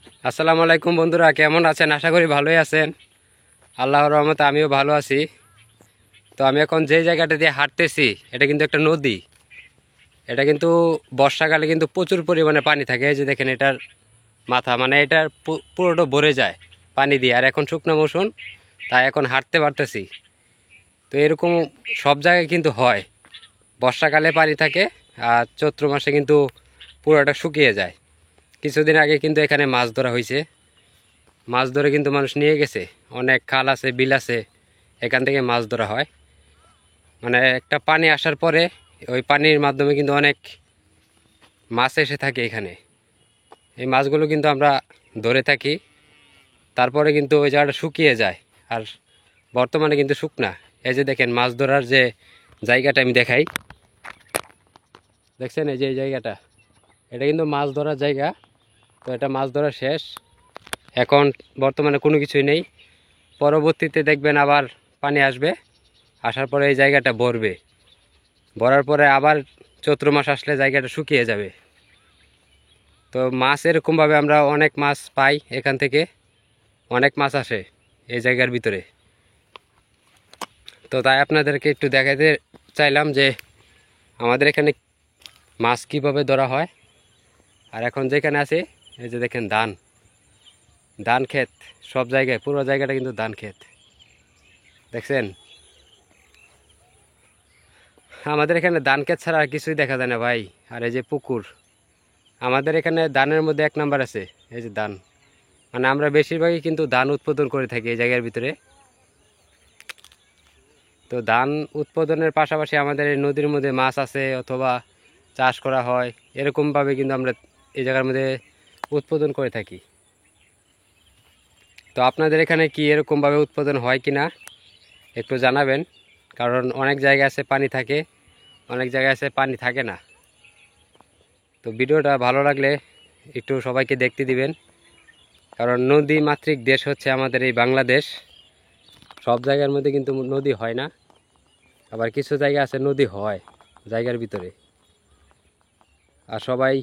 আসসালামু আলাইকুম বন্ধুরা, কেমন আছেন? আশা করি ভালোই আছেন। আল্লাহর রহমতে আমিও ভালো আছি। তো আমি এখন যে জায়গাটা দিয়ে হাঁটতেছি এটা কিন্তু একটা নদী। এটা কিন্তু বর্ষাকালে কিন্তু প্রচুর পরিমাণে পানি থাকে। এই যে দেখেন এটার মাথা, মানে এটার পুরোটা ভরে যায় পানি দিয়ে। আর এখন শুকনো মৌসুম, তাই এখন হাঁটতে পারতেছি। তো এরকম সব জায়গায় কিন্তু হয়, বর্ষাকালে পানি থাকে আর চৈত্র মাসে কিন্তু পুরোটা শুকিয়ে যায়। কিছুদিন আগে কিন্তু এখানে মাছ ধরা হয়েছে, মাছ ধরে কিন্তু মানুষ নিয়ে গেছে। অনেক খাল আছে, বিল আছে, এখান থেকে মাছ ধরা হয়। মানে একটা পানি আসার পরে ওই পানির মাধ্যমে কিন্তু অনেক মাছ এসে থাকে এখানে। এই মাছগুলো কিন্তু আমরা ধরে থাকি, তারপরে কিন্তু ওই জায়গাটা শুকিয়ে যায়। আর বর্তমানে কিন্তু শুকনা। এই যে দেখেন মাছ ধরার যে জায়গাটা আমি দেখাই, দেখছেন এই যে এই জায়গাটা, এটা কিন্তু মাছ ধরার জায়গা। তো এটা মাছ ধরা শেষ, এখন বর্তমানে কোনো কিছুই নেই। পরবর্তীতে দেখবেন আবার পানি আসবে, আসার পরে এই জায়গাটা ভরবে, ভরার পরে আবার চৈত্র মাস আসলে জায়গাটা শুকিয়ে যাবে। তো মাছ এরকমভাবে আমরা অনেক মাছ পাই এখান থেকে, অনেক মাছ আসে এই জায়গার ভিতরে। তো তাই আপনাদেরকে একটু দেখাতে চাইলাম যে আমাদের এখানে মাছ কীভাবে ধরা হয়। আর এখন যেখানে আছে এই যে দেখেন ধান, ধান ক্ষেত, সব জায়গায় পুরো জায়গাটা কিন্তু ধান ক্ষেত, দেখছেন। আমাদের এখানে ধান ক্ষেত ছাড়া আর কিছুই দেখা যায় না ভাই। আর এই যে পুকুর, আমাদের এখানে ধানের মধ্যে এক নাম্বার আছে এই যে ধান। মানে আমরা বেশিরভাগই কিন্তু ধান উৎপাদন করে থাকি এই জায়গার ভিতরে। তো ধান উৎপাদনের পাশাপাশি আমাদের এই নদীর মধ্যে মাছ আছে অথবা চাষ করা হয়, এরকমভাবে কিন্তু আমরা এই জায়গার মধ্যে উৎপাদন করে থাকি। তো আপনাদের এখানে কি এরকমভাবে উৎপাদন হয় কি না একটু জানাবেন, কারণ অনেক জায়গায় আছে পানি থাকে, অনেক জায়গায় আছে পানি থাকে না। তো ভিডিওটা ভালো লাগলে একটু সবাইকে দেখতে দিবেন, কারণ নদী মাতৃক দেশ হচ্ছে আমাদের এই বাংলাদেশ। সব জায়গার মধ্যে কিন্তু নদী হয় না, আবার কিছু জায়গা আছে নদী হয় জায়গার ভিতরে। আর সবাই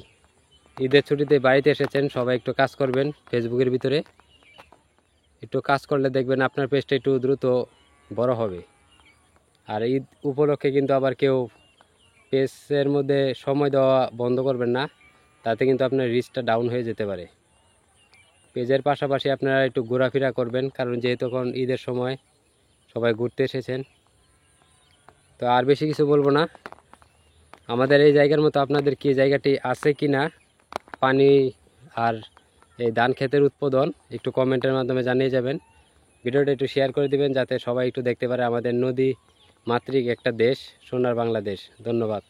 ঈদের ছুটিতে বাড়িতে এসেছেন, সবাই একটু কাজ করবেন ফেসবুকের ভিতরে। একটু কাজ করলে দেখবেন আপনার পেজটা একটু দ্রুত বড় হবে। আর ঈদ উপলক্ষে কিন্তু আবার কেউ পেজের মধ্যে সময় দেওয়া বন্ধ করবেন না, তাতে কিন্তু আপনার রিচটা ডাউন হয়ে যেতে পারে। পেজের পাশাপাশি আপনারা একটু ঘোরাফেরা করবেন, কারণ যেহেতু এখন ঈদের সময় সবাই ঘুরতে এসেছেন। তো আর বেশি কিছু বলবো না। আমাদের এই জায়গার মতো আপনাদের কি জায়গাটি আছে কি না পানি আর এই ধান ক্ষেতের উৎপাদন, একটু কমেন্টের মাধ্যমে জানিয়ে যাবেন। ভিডিওটা একটু শেয়ার করে দিবেন যাতে সবাই একটু দেখতে পারে আমাদের নদী মাতৃক একটা দেশ, সোনার বাংলাদেশ। ধন্যবাদ।